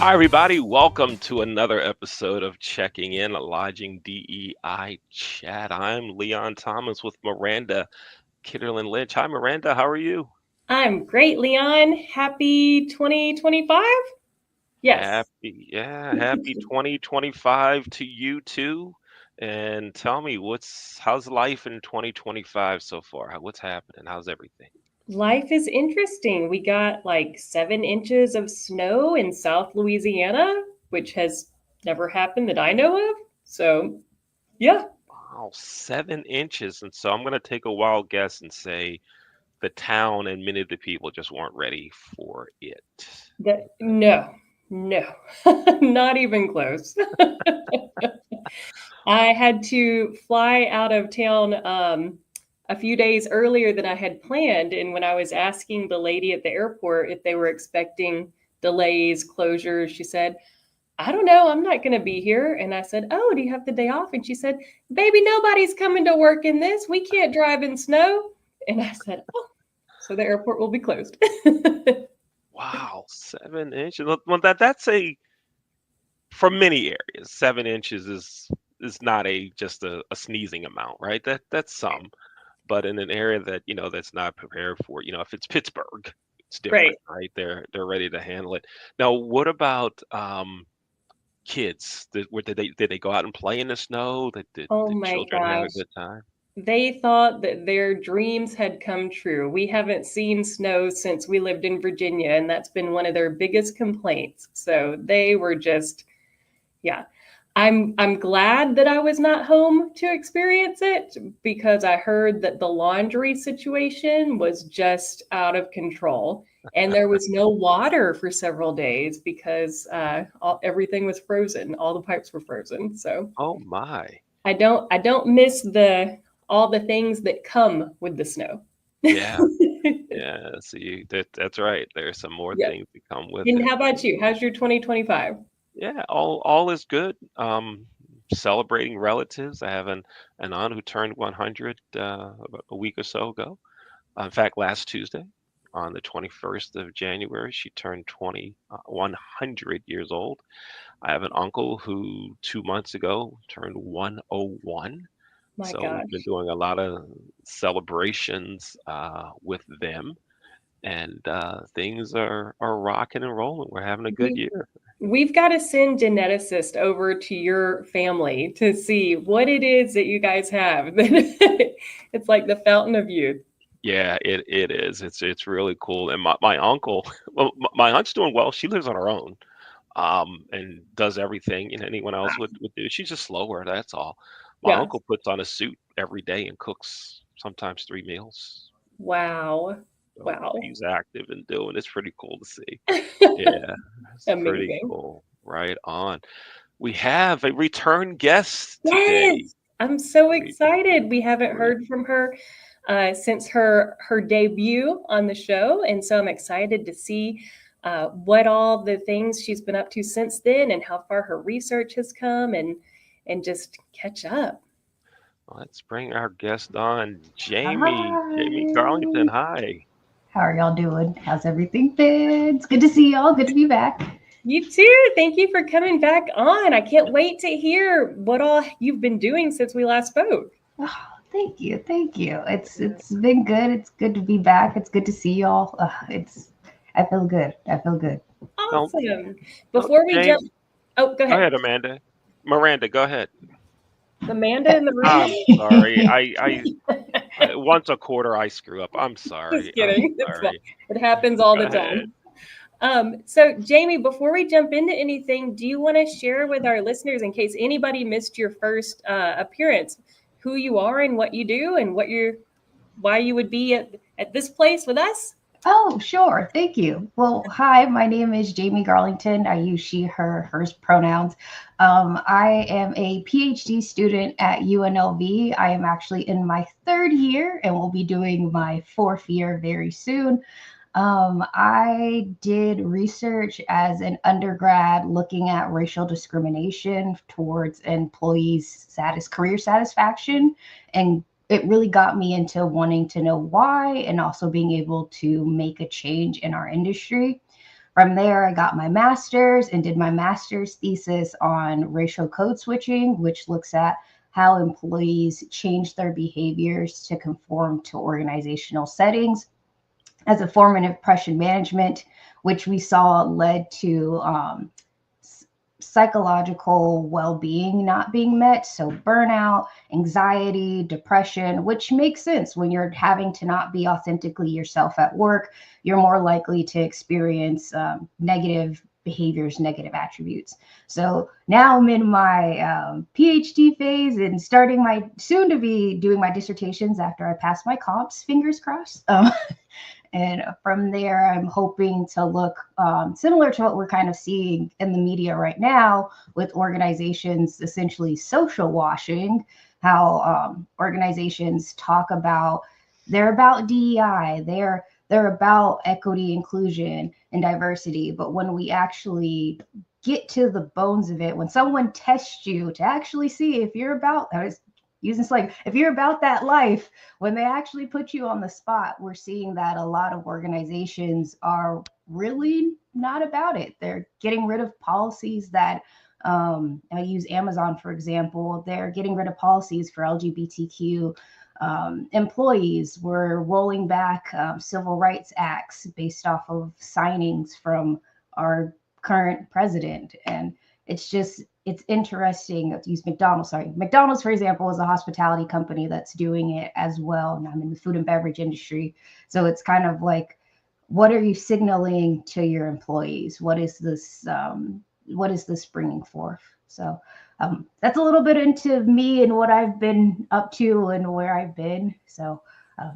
Hi, everybody. Welcome to another episode of Checking In, a Lodging DEI Chat. I'm Leon Thomas with Miranda Kitterlin Lynch. Hi, Miranda. How are you? I'm great, Leon. Happy 2025? Yes. Happy 2025 to you too. And tell me, how's life in 2025 so far? What's happening? How's everything? Life is interesting. We got like 7 inches of snow in South Louisiana, which has never happened that I know of. So, yeah, Wow, 7 inches. And so I'm going to take a wild guess and say the town and many of the people just weren't ready for it. no, not even close. I had to fly out of town a few days earlier than I had planned. And when I was asking the lady at the airport if they were expecting delays, closures, she said, I don't know, I'm not going to be here. And I said, Oh, do you have the day off? And she said, Baby, nobody's coming to work in this. We can't drive in snow. And I said, Oh, so the airport will be closed. Wow, 7 inches. Well, that's a for many areas. 7 inches is not a just a sneezing amount, right? That's some, but in an area that that's not prepared for, if it's Pittsburgh, it's Right. different, right? They're ready to handle it. Now, what about kids? Did they go out and play in the snow? Oh Did my children have a gosh. good time? They thought that their dreams had come true. We haven't seen snow since we lived in Virginia, and that's been one of their biggest complaints. So they were just, yeah. I'm glad that I was not home to experience it because I heard that the laundry situation was just out of control, and there was no water for several days because everything was frozen. All the pipes were frozen. So Oh my. I don't miss the all the things that come with the snow. Yeah, yeah. See, that's right. There's some more Yep. things that come with And it. how about you? How's your 2025? Yeah, all is good. Celebrating relatives. I have an aunt who turned 100 about a week or so ago. In fact, last Tuesday, on the 21st of January, she turned 100 years old. I have an uncle who 2 months ago turned 101. My So we've been gosh. doing a lot of celebrations with them, and things are rocking and rolling. We're having a good We year. we've got to send geneticist over to your family to see what it is that you guys have. It's like the fountain of youth. Yeah, it is. It's really cool. And my uncle, well, my aunt's doing well. She lives on her own, and does everything anyone else would do. She's just slower, that's all. My Yeah. uncle puts on a suit every day and cooks sometimes 3 meals. Wow. So Wow. he's active and doing. It's pretty cool to see. Yeah, it's pretty Amazing. cool. Right on. We have a return guest today. Yes. I'm so Re, excited. We haven't re, heard from her since her debut on the show, and so I'm excited to see what all the things she's been up to since then, and how far her research has come, and just catch up. let's bring our guest on, Jaimi Hi. Garlington. Hi. How are y'all doing? How's everything been? It's good to see y'all. Good to be back. You too. Thank you for coming back on. I can't wait to hear what all you've been doing since we last spoke. Oh, thank you. Thank you. It's been good. It's good to be back. It's good to see y'all. It's I feel good. I feel good. No, Awesome. no, Before we James, jump, oh, go go ahead. ahead, Amanda. Miranda, go ahead. Amanda in the room. I'm sorry. Once a quarter I screw up. I'm sorry. Just I'm kidding. It's fine. sorry. It happens all Go the ahead. time. So Jaimi, before we jump into anything, do you want to share with our listeners, in case anybody missed your first appearance, who you are and what you do, and why you would be at this place with us? Oh, sure. Thank you. Well, hi, my name is Jaimi Garlington. I use she, her, hers pronouns. I am a PhD student at UNLV. I am actually in my third year and will be doing my fourth year very soon. I did research as an undergrad looking at racial discrimination towards employees' career satisfaction, and it really got me into wanting to know why and also being able to make a change in our industry. From there, I got my master's and did my master's thesis on racial code switching, which looks at how employees change their behaviors to conform to organizational settings as a form of impression management, which we saw led to psychological well-being not being met. So burnout, anxiety, depression, which makes sense when you're having to not be authentically yourself at work. You're more likely to experience negative behaviors, negative attributes. So now I'm in my PhD phase and starting my soon to be doing my dissertations after I pass my comps, fingers crossed. And from there, I'm hoping to look similar to what we're kind of seeing in the media right now with organizations essentially social washing, how organizations talk about they're about DEI, they're about equity, inclusion, and diversity. But when we actually get to the bones of it, when someone tests you to actually see if you're about, I was using slang, if you're about that life, when they actually put you on the spot, we're seeing that a lot of organizations are really not about it. They're getting rid of policies that, I use Amazon, for example, they're getting rid of policies for LGBTQ employees. We're rolling back civil rights acts based off of signings from our current president. And it's interesting. Let's use McDonald's. Sorry. McDonald's, for example, is a hospitality company that's doing it as well. And I'm in the food and beverage industry. So it's kind of like, what are you signaling to your employees? What is this bringing forth? So that's a little bit into me and what I've been up to and where I've been. So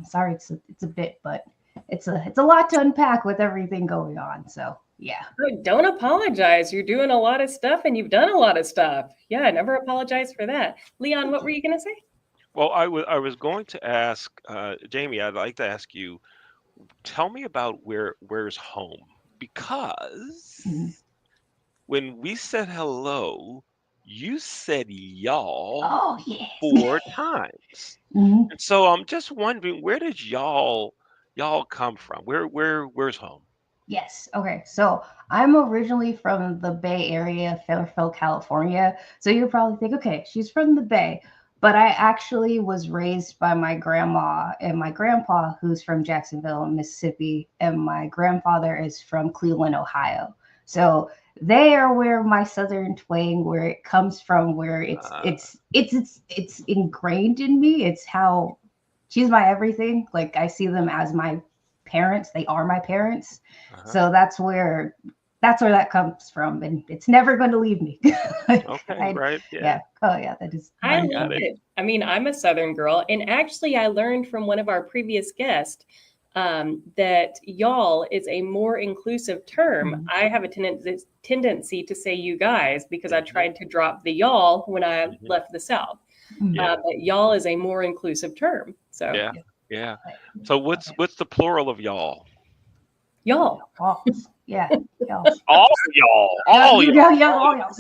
sorry, it's a bit, but it's a lot to unpack with everything going on. So yeah. Don't apologize. You're doing a lot of stuff and you've done a lot of stuff. Yeah, never apologize for that. Leon, what were you going to say? Well, I was going to ask Jaimi. I'd like to ask you. Tell me about where's home, because when we said hello, you said y'all Oh, yes. 4 times. Mhm. And so I'm just wondering, where did y'all come from? Where's home? Yes. Okay. So I'm originally from the Bay Area, Fairfield, California. So you probably think, okay, she's from the Bay. But I actually was raised by my grandma and my grandpa, who's from Jacksonville, Mississippi, and my grandfather is from Cleveland, Ohio. So they are where my Southern twang, where it comes from, where Uh, it's ingrained in me. It's how she's my everything. Like I see them as my parents. They are my parents. uh-huh. So that's where that comes from, and it's never going to leave me. Okay, right. Yeah, Yeah. Oh yeah, that is I I my got love it. it. I mean, I'm a Southern girl, and actually, I learned from one of our previous guests that y'all is a more inclusive term. Mhm. I have a tendency to say you guys because I Hmm. tried to drop the y'all when I Hmm. left the South. Mhm. Yeah, But y'all is a more inclusive term. So, yeah, Yeah. yeah. So what's the plural of y'all? y'all. Walls. Yeah. Y'all. All y'all, Yeah. all Yeah. y'all. Yeah. All y'all.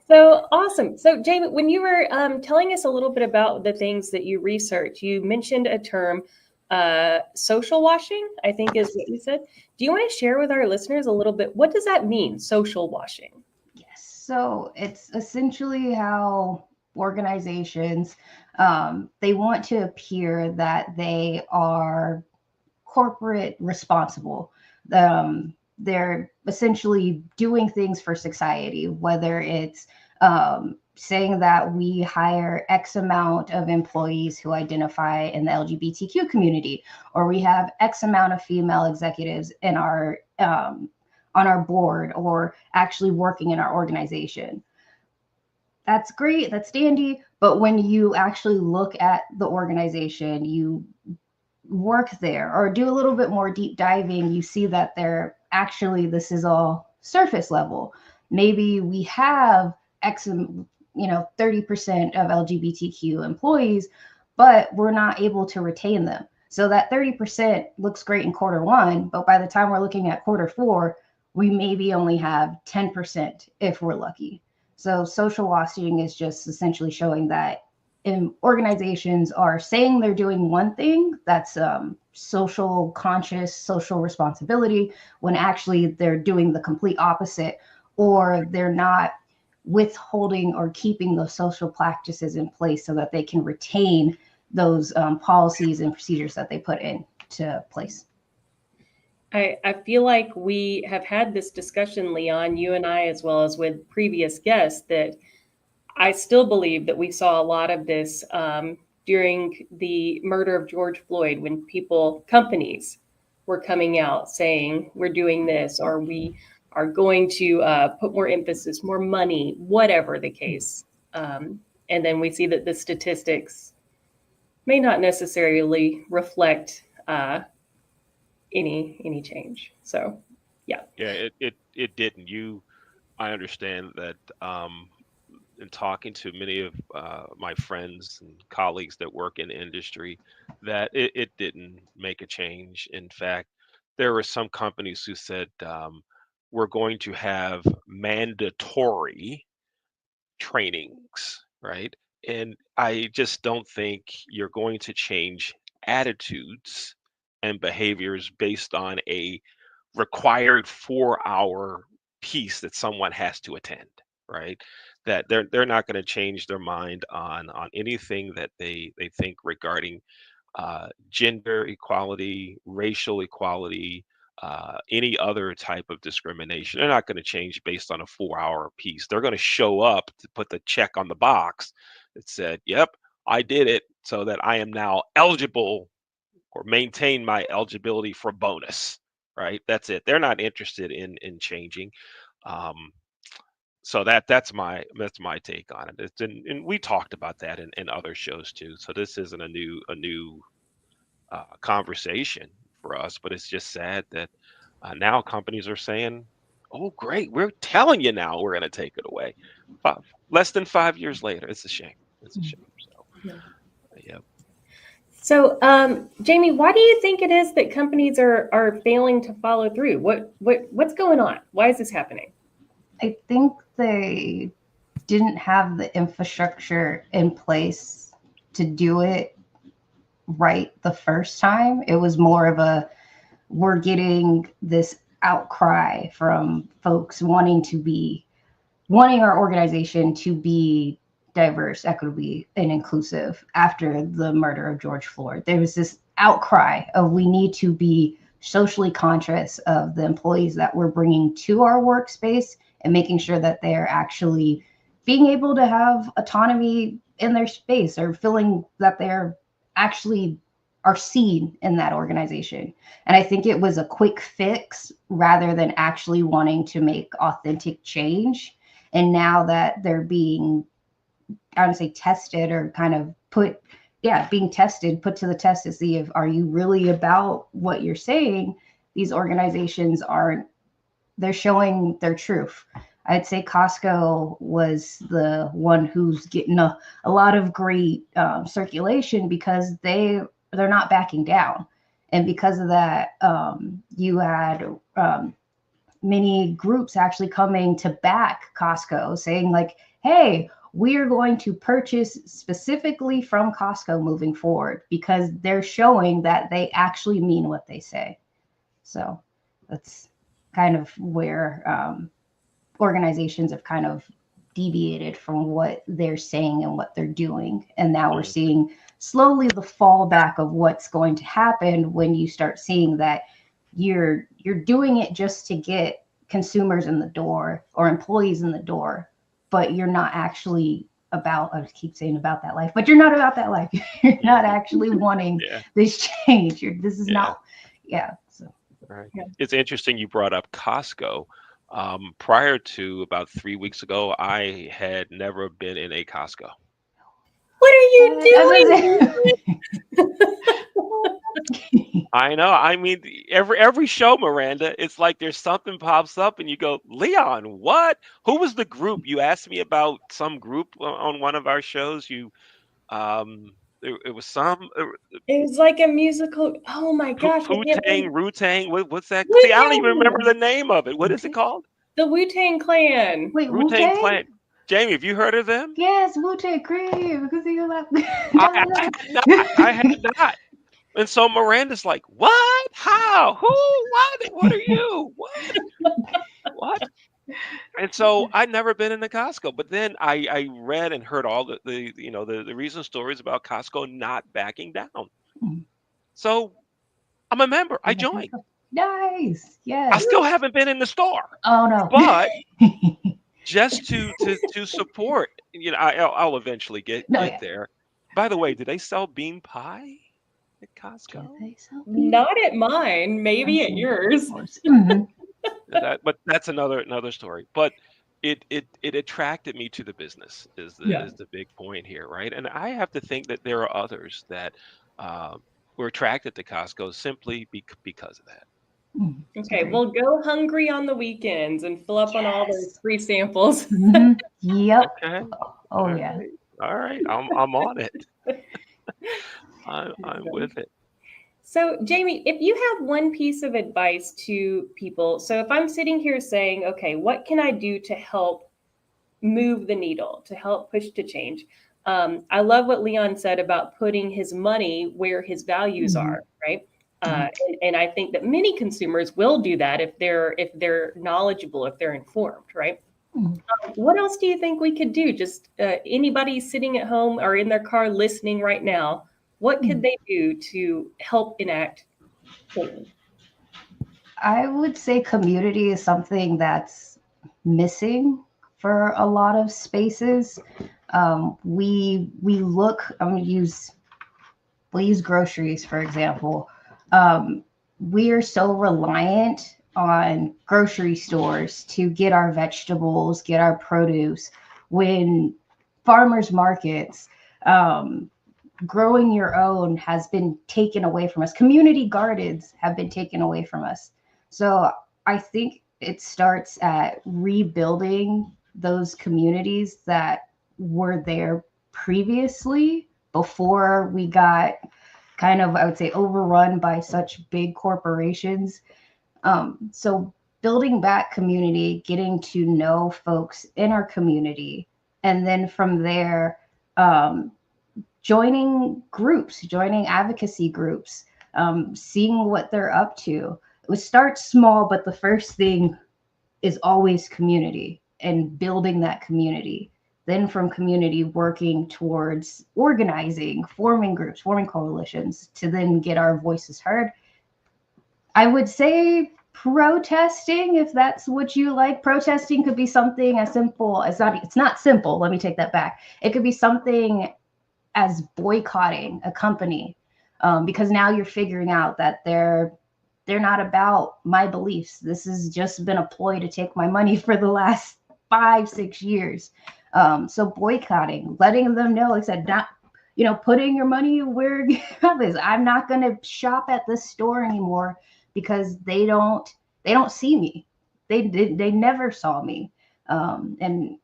So awesome. So, Jaime, when you were telling us a little bit about the things that you research, you mentioned a term, social washing, I think is what you said. Do you want to share with our listeners a little bit? What does that mean, social washing? Yes. So it's essentially how organizations they want to appear that they are corporate responsible. They're essentially doing things for society, whether it's saying that we hire X amount of employees who identify in the LGBTQ community, or we have X amount of female executives in our on our board, or actually working in our organization. That's great, that's dandy, but when you actually look at the organization, you work there or do a little bit more deep diving, you see that they're actually, this is all surface level. Maybe we have X, 30% of LGBTQ employees, but we're not able to retain them. So that 30% looks great in quarter one, but by the time we're looking at quarter four, we maybe only have 10% if we're lucky. So social washing is just essentially showing that organizations are saying they're doing one thing that's social conscious, social responsibility, when actually they're doing the complete opposite, or they're not withholding or keeping those social practices in place so that they can retain those policies and procedures that they put into place. I feel like we have had this discussion, Leon, you and I, as well as with previous guests, that I still believe that we saw a lot of this during the murder of George Floyd, when companies were coming out saying, we're doing this, or we are going to put more emphasis, more money, whatever the case. And then we see that the statistics may not necessarily reflect any change. So, yeah. Yeah, it didn't. I understand that in talking to many of my friends and colleagues that work in the industry, that it didn't make a change. In fact, there were some companies who said, we're going to have mandatory trainings, right? And I just don't think you're going to change attitudes and behaviors based on a required 4 hour piece that someone has to attend, right? That they're not going to change their mind on anything that they think regarding gender equality, racial equality, any other type of discrimination. They're not going to change based on a 4 hour piece. They're going to show up to put the check on the box that said, yep, I did it, so that I am now eligible or maintain my eligibility for bonus, right? That's it. They're not interested in changing. Um, so that's my take on it. And we talked about that in other shows too. So this isn't a new conversation for us, but it's just sad that now companies are saying, "Oh, great, we're telling you now we're going to take it away." Less than 5 years later, it's a shame. It's a shame. So, yeah. So, Jaimi, why do you think it is that companies are failing to follow through? What's going on? Why is this happening? I think they didn't have the infrastructure in place to do it right the first time. It was more of we're getting this outcry from folks wanting our organization to be diverse, equitable, and inclusive after the murder of George Floyd. There was this outcry of, we need to be socially conscious of the employees that we're bringing to our workspace and making sure that they're actually being able to have autonomy in their space, or feeling that they're actually are seen in that organization. And I think it was a quick fix rather than actually wanting to make authentic change. And now that they're being, I would say, tested, or kind of being tested, put to the test to see if, are you really about what you're saying? These organizations they're showing their truth. I'd say Costco was the one who's getting a lot of great circulation, because they're not backing down. And because of that, you had many groups actually coming to back Costco, saying like, hey, we're going to purchase specifically from Costco moving forward, because they're showing that they actually mean what they say. So that's kind of where organizations have kind of deviated from what they're saying and what they're doing. And now we're seeing slowly the fallback of what's going to happen when you start seeing that you're doing it just to get consumers in the door or employees in the door, but you're not actually about, I keep saying about that life, but you're not about that life. You're not actually wanting this change. This is not, So. Right. It's interesting you brought up Costco. Prior to about 3 weeks ago, I had never been in a Costco. What are you doing? I know. I mean, every show, Miranda, it's like there's something pops up, and you go, Leon, what? Who was the group? You asked me about some group on one of our shows. It was some. It was like a musical. Oh my gosh! Wu-Tang, Wu-Tang. What's that? Wu-Tang. See, I don't even remember the name of it. What is it called? The Wu-Tang Clan. Wait, Wu-Tang Clan. Jamie, have you heard of them? Yes, Wu-Tang Cream. Because you love. I had not. I had not. And so Miranda's like, "What? How? Who? What? What are you? What? What?" And so I'd never been into Costco, but then I read and heard all the recent stories about Costco not backing down. So I'm a member. I joined. Nice. I Yes. still haven't been in the store, Oh no. but just to support, I'll eventually No, get yeah. there. By the way, do they sell bean pie at Do Costco? they sell beans? Not at mine, maybe at Of yours. course. Mhm. But that's another story. But it attracted me to the business Yeah. is the big point here, right? And I have to think that there are others that uh, were attracted to Costco simply because of that. Mhm. Okay, Agree. we'll go hungry on the weekends and fill up on all those Yes. free samples. Yep. Okay, Oh all yeah. right, all right. I'm on it. I'm with it. So, Jamie, if you have one piece of advice to people, so if I'm sitting here saying, okay, what can I do to help move the needle, to help push to change? I love what Leon said about putting his money where his values Mhm. are, right? Mhm. And I think that many consumers will do that if they're knowledgeable, if they're informed, right? Mhm. What else do you think we could do? Just anybody sitting at home or in their car listening right now, what could Mhm. they do to help enact change? I would say community is something that's missing for a lot of spaces. We look. I'm gonna use we'll use groceries for example. Um, we are so reliant on grocery stores to get our vegetables, get our produce, when farmers markets, um, growing your own has been taken away from us. Community gardens have been taken away from us. So I think it starts at rebuilding those communities that were there previously before we got kind of, I would say, overrun by such big corporations. So building back community, getting to know folks in our community, and then from there, um, joining groups, joining advocacy groups, seeing what they're up to. It would start small, but the first thing is always community and building that community. Then from community, working towards organizing, forming groups, forming coalitions to then get our voices heard. I would say protesting, if that's what you like. Protesting could be something as simple as not, it's not simple. Let me take that back. It could be something as boycotting a company, because now you're figuring out that they're not about my beliefs. This has just been a ploy to take my money for the last 5 6 years. So boycotting, letting them know, like I said, not putting your money where your mouth is. I'm not going to shop at this store anymore because they don't see me. They never saw me. And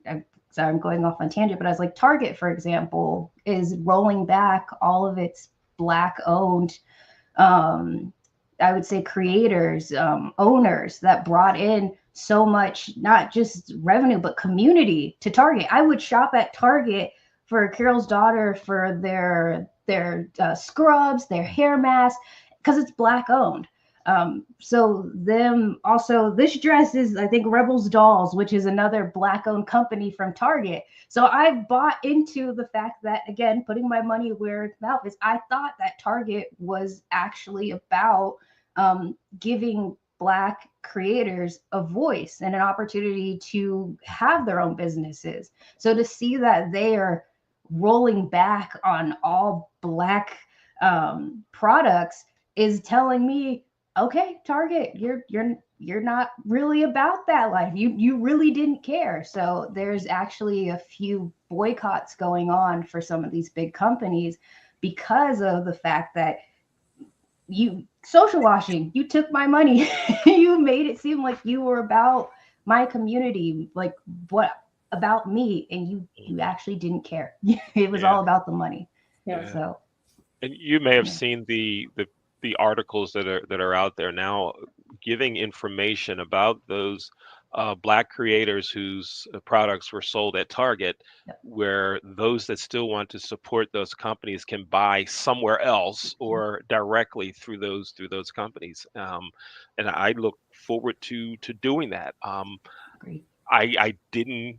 sorry, I'm going off on tangent, but I was like, Target, for example, is rolling back all of its Black owned, um, I would say, creators, owners that brought in so much, not just revenue, but community to Target. I would shop at Target for Carol's daughter for their scrubs, their hair masks, because it's Black owned. So them also, this dress is, I think, Rebels Dolls, which is another Black owned company from Target. So I bought into the fact that, again, putting my money where its mouth is. I thought that Target was actually about, giving Black creators a voice and an opportunity to have their own businesses. So to see that they are rolling back on all Black, products is telling me, okay, Target, you're not really about that life. You really didn't care. So there's actually a few boycotts going on for some of these big companies because of the fact that you social washing, you took my money. You made it seem like you were about my community, like what about me, and you Mhm. actually didn't care. It was Yeah, all about the money. Yeah. yeah. So And you may have yeah. seen the articles that are out there now giving information about those Black creators whose products were sold at Target, Yep. where those that still want to support those companies can buy somewhere else or directly through those companies. And I look forward to doing that. Great. I didn't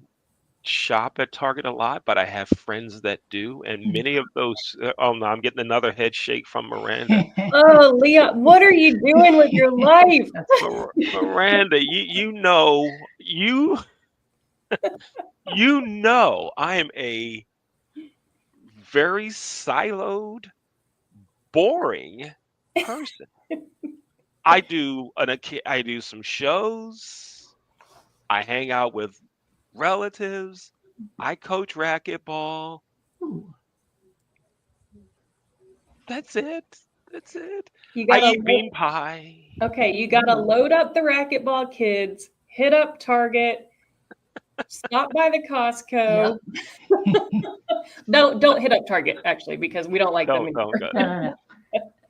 shop at Target a lot, but I have friends that do, and many of those. Oh no, I'm getting another head shake from Miranda. Oh, Leon, what are you doing with your life? That's Miranda, you know I am a very siloed, boring person. I do some shows. I hang out with relatives. I coach racquetball. Ooh. That's it. That's it. You I gotta eat bean pie. okay, you gotta load up the racquetball kids, hit up Target, stop by the Costco. Yep. Don't hit up Target actually because we don't like them Don't anymore. go. No.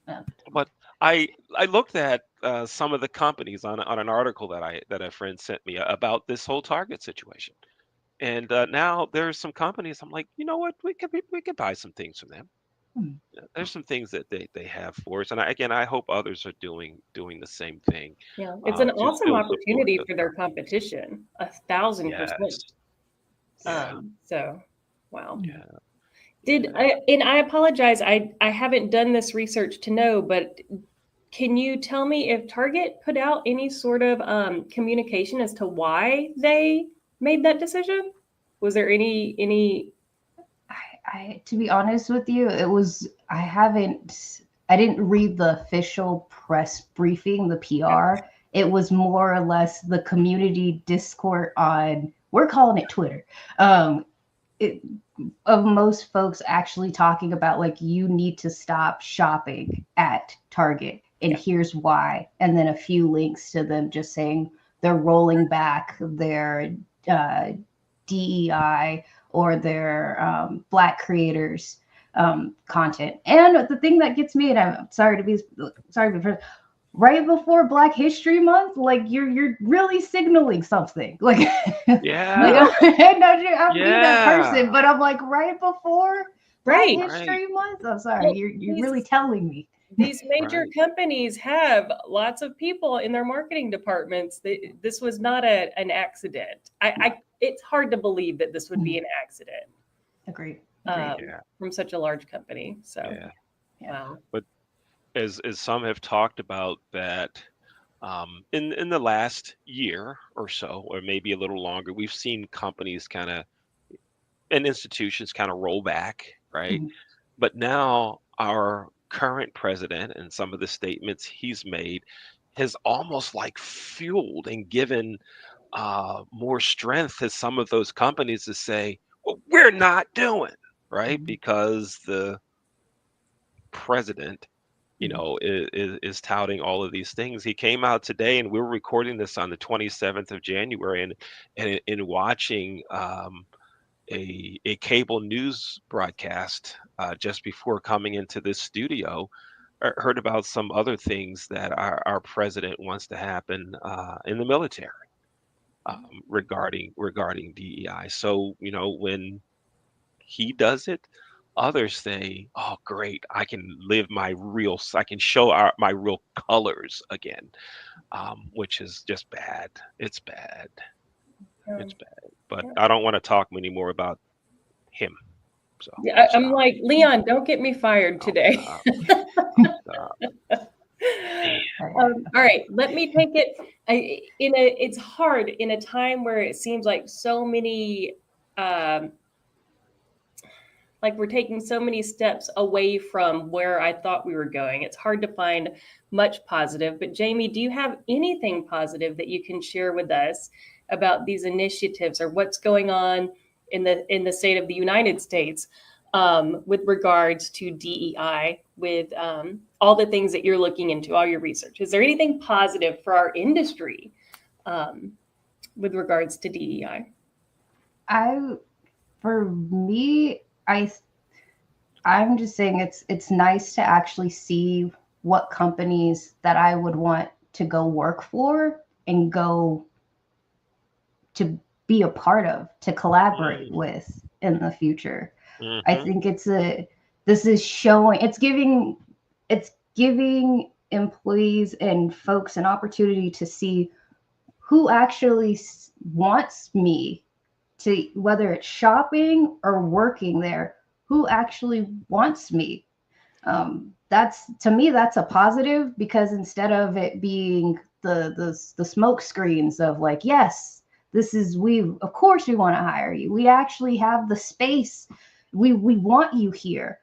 No. But I looked at some of the companies on an article that a friend sent me about this whole Target situation, and now there's some companies. I'm like, you know what? We could buy some things from them. Hmm. There's some things that they have for us, and again, I hope others are doing the same thing Yeah, it's an to awesome still support opportunity those for their companies. competition, 1,000%. Yes. Yeah. So wow. Yeah. Did Yeah. I, and I apologize, I haven't done this research to know, but can you tell me if Target put out any sort of communication as to why they made that decision? Was there any? I to be honest with you, I didn't read the official press briefing, the PR. It was more or less the community Discord on, we're calling it Twitter. It, of most folks actually talking about like you need to stop shopping at Target and Yeah. here's why, and then a few links to them just saying they're rolling back their uh, DEI or their Black creators content. And the thing that gets me, and I'm sorry, but right before Black History Month, like you're really signaling something. Like, Yeah. I'm being that Yeah. person, but I'm like right before Black Right. Right. History Month. I'm sorry, Well, you're really telling me. these major Right. companies have lots of people in their marketing departments. This was not an accident. It's hard to believe that this would be an accident Agreed. Yeah. from such a large company. So, Yeah. wow. But as some have talked about that, in the last year or so, or maybe a little longer, we've seen companies kind of and institutions kind of roll back, right? Mhm. But now our current president and some of the statements he's made has almost like fueled and given more strength to some of those companies to say, well, we're not doing right Mhm. because the president, Mhm. is touting all of these things. He came out today, and we're recording this on the 27th of January, and in watching a cable news broadcast just before coming into this studio, I heard about some other things that our president wants to happen in the military regarding DEI. So when he does it, others say, "Oh, great! I can show my real colors again," which is just bad. It's bad. It's Um, bad. But yeah. I don't want to talk anymore about him. So Yeah, I'll I'm stop. like, Leon, don't get me fired I'll today. stop. Stop. All right, let me take it. It's hard in a time where it seems like so many, um, like we're taking so many steps away from where I thought we were going. It's hard to find much positive. But Jaimi, do you have anything positive that you can share with us about these initiatives or what's going on in the state of the United States with regards to DEI, with all the things that you're looking into, all your research? Is there anything positive for our industry um, with regards to DEI? I For me, I'm just saying it's nice to actually see what companies that I would want to go work for and go to be a part of, to collaborate Mm, with in the future. I mhm. think this is showing, it's giving employees and folks an opportunity to see who actually wants me to, whether it's shopping or working there, who actually wants me. That's, to me, that's a positive, because instead of it being the smoke screens of like, yes, this is, we, of course we want to hire you, we actually have the space, we want you here.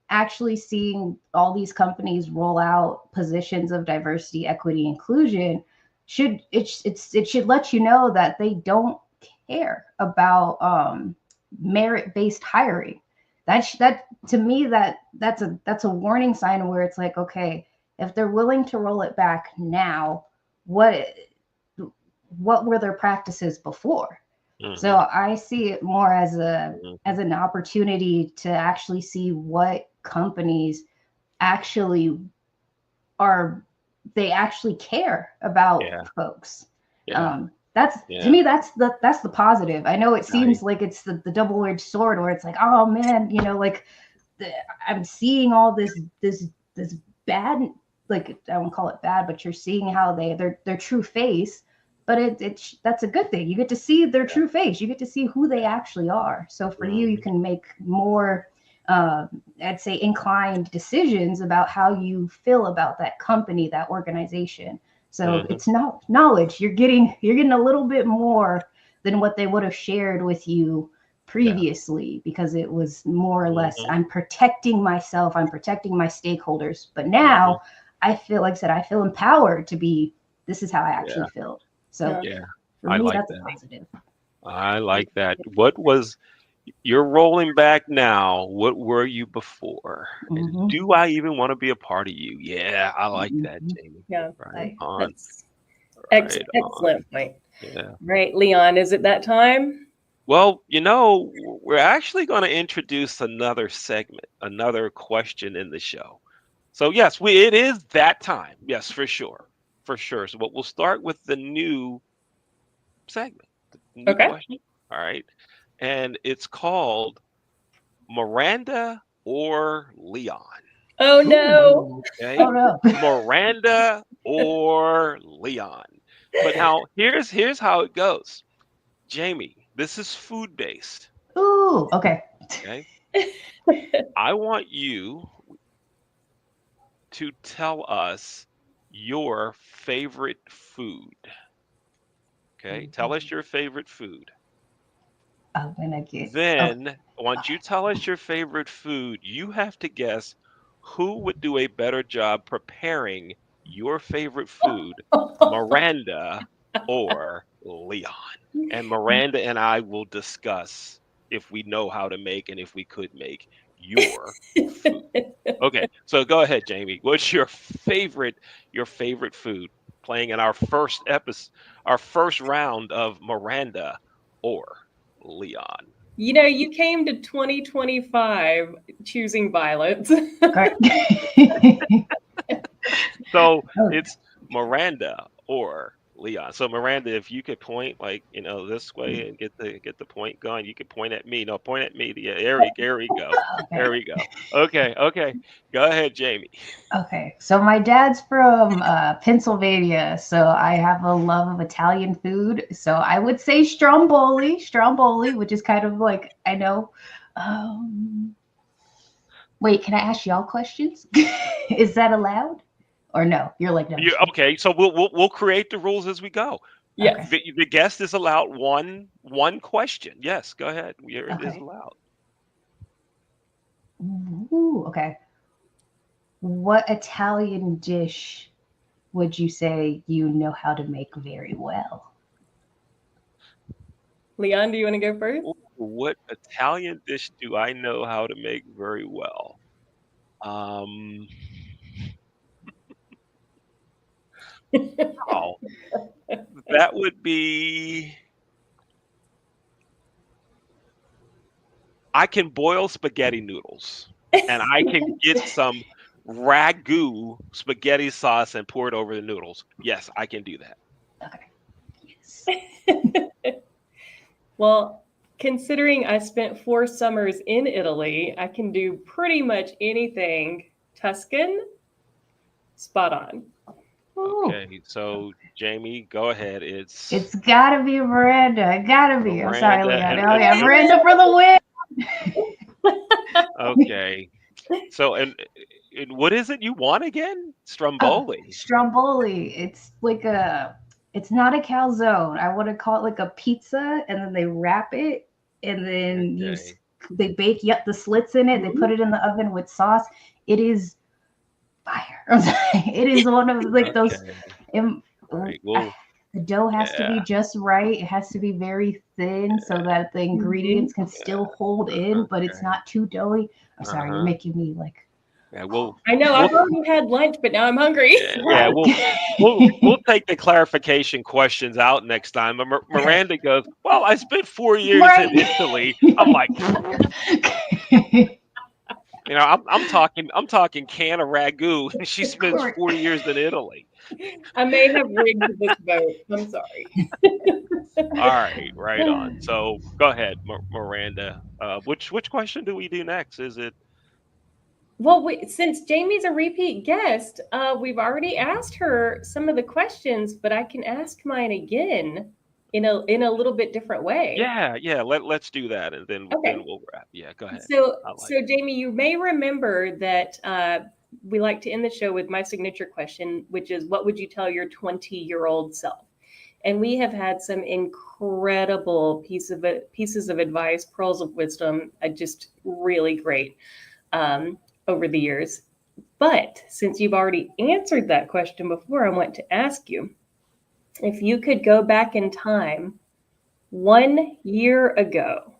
Actually seeing all these companies roll out positions of diversity, equity, inclusion should, it should let you know that they don't care about merit-based hiring. That, to me, that's a warning sign where it's like, okay, if they're willing to roll it back now, what what were their practices before? Mhm. So I see it more as a, Mhm. as an opportunity to actually see what companies actually are, they actually care about Yeah. folks. Yeah. That's, to Yeah. me, that's the positive. I know it I seems like it's the double-edged sword, where it's like, oh man, you know, like the, I'm seeing all this bad, like, I won't call it bad, but you're seeing how their true face. But that's a good thing. You get to see their true face. You get to see who they actually are. So for you, you Mhm. can make more, I'd say, inclined decisions about how you feel about that company, that organization. So Mhm. it's not knowledge. You're getting a little bit more than what they would have shared with you Yeah. previously, because it was more or less, Mhm. I'm protecting myself, I'm protecting my stakeholders. But Mhm. now I feel, like I said, I feel empowered to be, this is how I Yeah. actually feel. So Yeah. Yeah. for I me, like that's a that. positive. I like that. What was You're rolling back now. What were you before? And Hmm. do I even want to be a part of you? Yeah, I like that, Hmm. Jamie. Yeah. Right on. That's Right on. excellent point. Yeah. Right, Leon, is it that time? Well, we're actually going to introduce another segment, another question in the show. So yes, it is that time. Yes, for sure. For sure. So, but we'll start with the new segment, the new Okay. question. All right. And it's called Miranda or Leon. Oh no. Ooh. Oh Okay. no. Miranda or Leon. But now here's how it goes. Jamie, this is food based. Ooh. Okay. Okay. I want you to tell us your favorite food. Okay. Tell us your favorite food. I'm gonna get. Oh. Then, once you Okay. tell us your favorite food, you have to guess who would do a better job preparing your favorite food, Miranda or Leon. And Miranda and I will discuss if we know how to make and if we could make your food. Okay, so go ahead, Jamie. What's your favorite food? Playing in our first episode, our first round of Miranda or Leon. You know, you came to 2025 choosing violence. Great. So Oh, it's Miranda or Leon. So Miranda, if you could point like this way and get the point going, you could point at me. No, point at me. Yeah, there we go. There okay. we go. Okay, okay. Go ahead, Jamie. Okay. So my dad's from Pennsylvania, so I have a love of Italian food. So I would say Stromboli, which is kind of like, I know. Um, Wait, can I ask y'all questions? Is that allowed? Or no? You're like, no, You just kidding. okay? So we'll create the rules as we go. Okay. Yes. The guest is allowed one question. Yes, go ahead. It is Okay. allowed. Ooh, okay. What Italian dish would you say you know how to make very well? Leon, do you want to go first? Ooh, what Italian dish do I know how to make very well? Um, oh, that would be. I can boil spaghetti noodles, and I can get some ragu spaghetti sauce and pour it over the noodles. Yes, I can do that. Okay. Well, considering I spent 4 summers in Italy, I can do pretty much anything Tuscan, spot on. Ooh, Okay, so Jaimi, go ahead. It's it's gotta be Miranda. It gotta be. I'm sorry, Miranda, Leon. and Oh yeah, and Miranda for the win. okay. So and what is it you want again? Stromboli. Stromboli. It's like it's not a calzone. I want to call it like a pizza, and then they wrap it, and then Okay. they bake the slits in it. They put it in the oven with sauce. It is fire. I'm sorry. It is one of like those. Okay. um, All right. I- Well, the dough has to be yeah. just right. It has to be very thin so that the Mhm. ingredients can still hold in, but it's Okay. not too doughy. I'm sorry, you're Uh-huh. making me like. Yeah, we'll I know we'll I've already had lunch, but now I'm hungry. yeah, we'll take the clarification questions out next time. Okay. Miranda goes, "Well, I spent 4 years in Right. Italy." I'm like, I'm talking can of ragu, and she spends Correct. 4 years in Italy. I may have rigged this vote. I'm sorry. All right, right on. So go ahead, Miranda. Which question do we do next? Is it Well, since Jamie's a repeat guest, we've already asked her some of the questions, but I can ask mine again in a little bit different way. yeah, yeah. Let's do that, and then Okay. we'll wrap. Yeah, go ahead. So, I like so Jamie, you may remember that we like to end the show with my signature question, which is, "What would you tell your 20-year-old self?" And we have had some incredible pieces of advice, pearls of wisdom, just really great over the years. But since you've already answered that question before, I want to ask you if you could go back in time 1 year ago,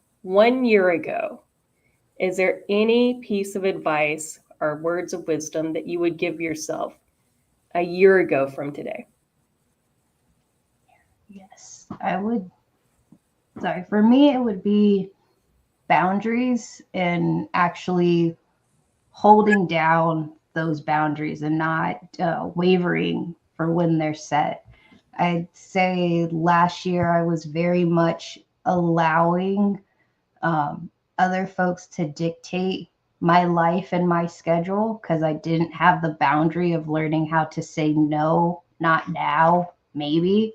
is there any piece of advice or words of wisdom that you would give yourself a year ago from today? Yes, I would. Sorry, for me, it would be boundaries and actually holding down those boundaries and not wavering for when they're set. I'd say last year I was very much allowing other folks to dictate my life and my schedule because I didn't have the boundary of learning how to say no, not now, maybe.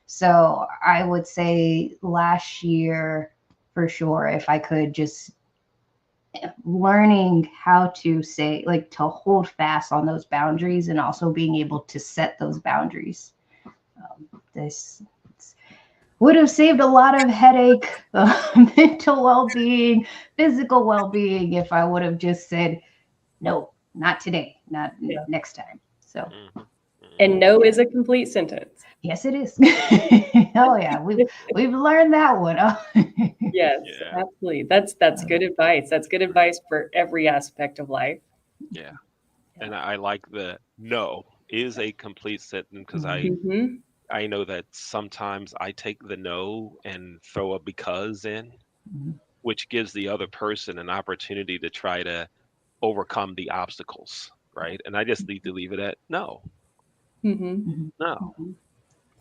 So I would say last year for sure, if I could just learning how to say, like, to hold fast on those boundaries and also being able to set those boundaries. This would have saved a lot of headache, mental well-being, physical well-being if I would have just said, no, not today, not Yeah. next time. So, Mhm, And mhm. no is a complete sentence. yes, it is. Oh yeah, we've learned that one. Oh. Yes, Yeah, absolutely. That's good advice. That's good advice for every aspect of life. yeah. And I like the no is a complete sentence because I Mhm, Hmm. I know that sometimes I take the no and throw a because in, mhm, which gives the other person an opportunity to try to overcome the obstacles, right? And I just need to leave it at no, Hmm. mhm, no, mhm.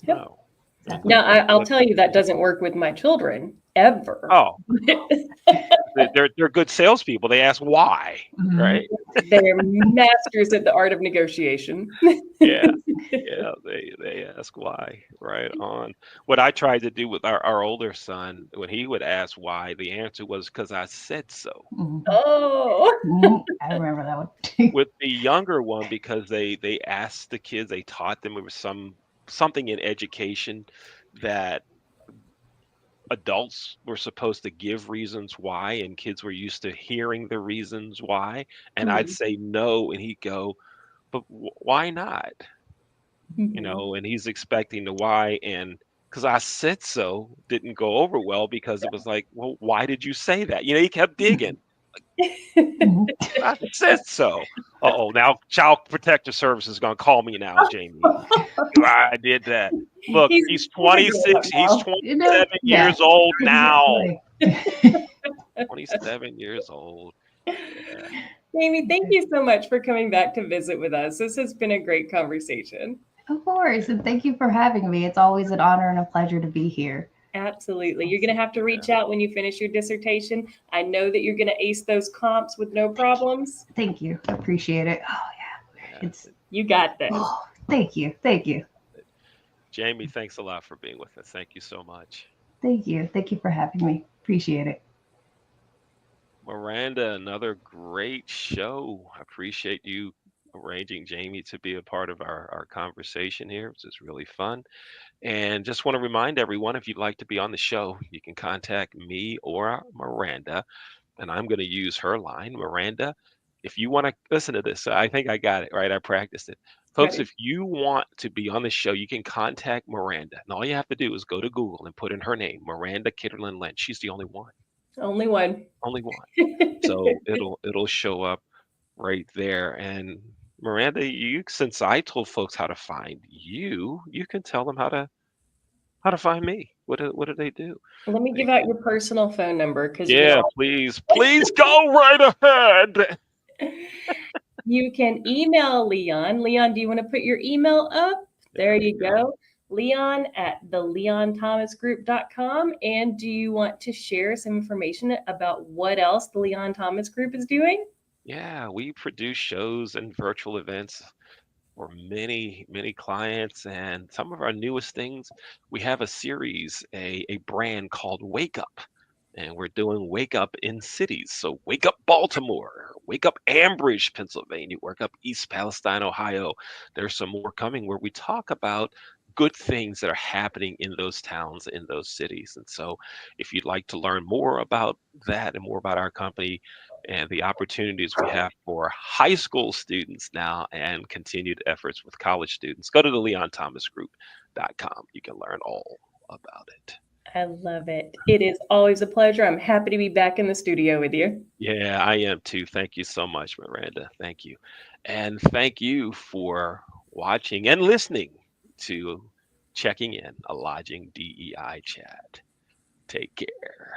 Yep. no. And Exactly. Now, I'll tell you that doesn't work with my children ever. oh, they're good salespeople. They ask why, Mhm. right? They're masters at the art of negotiation. Yeah, yeah. They ask why, right on. What I tried to do with our older son, when he would ask why, the answer was because I said so. Mhm, Oh. mhm. I remember that one. With the younger one, because they asked the kids, they taught them, it was something in education that adults were supposed to give reasons why, and kids were used to hearing the reasons why. And I'd Mhm. say no, and he'd go, but why not? Mhm. And he's expecting the why, and because I said so didn't go over well because it was like, well, why did you say that? He kept digging. Mhm. I said so. Uh-oh, now Child Protective Service is going to call me now, Jamie. I did that. Look, he's He's a grown up 26. He's now. 27 Yeah, years old now. exactly. 27 years old. Yeah. Amy, thank you so much for coming back to visit with us. This has been a great conversation. Of course, and thank you for having me. It's always an honor and a pleasure to be here. Absolutely. You're going to have to Yeah, reach out when you finish your dissertation. I know that you're going to ace those comps with no problems. Thank you. Appreciate it. Oh yeah. yeah. It's You got this. oh, thank you. Thank you. Jaimi, thanks a lot for being with us. Thank you so much. Thank you. Thank you for having me. Appreciate it. Miranda, another great show. I appreciate you arranging Jaimi to be a part of our conversation here. This is really fun. And just want to remind everyone if you'd like to be on the show, you can contact me or Miranda, and I'm going to use her line. Miranda, if you want to listen to this, I think I got it right. I practiced it. Folks, Ready? if you want to be on the show, you can contact Miranda. And all you have to do is go to Google and put in her name, Miranda Kitterlin Lynch. She's the only one. Only one. Only one. So it'll show up right there. And Miranda, you since I told folks how to find you, you can tell them how to find me. What do they do? Let me They give out can, your personal phone number because you can yeah, please go right ahead. you can email Leon. Leon, do you want to put your email up? There There we you go. go. Leon at theleonthomasgroup.com. And do you want to share some information about what else the Leon Thomas Group is doing? Yeah, we produce shows and virtual events for many clients, and some of our newest things, we have a series, a brand called Wake Up. And we're doing Wake Up in cities. So Wake Up Baltimore, Wake Up Ambridge, Pennsylvania, Wake Up East Palestine, Ohio. There's some more coming where we talk about good things that are happening in those towns, in those cities. And so if you'd like to learn more about that and more about our company and the opportunities we have for high school students now and continued efforts with college students, go to the leonthomasgroup.com. You can learn all about it. I love it. It is always a pleasure. I'm happy to be back in the studio with you. Yeah, I am too. Thank you so much, Miranda. Thank you. And thank you for watching and listening to Checking In, a Lodging DEI chat. Take care.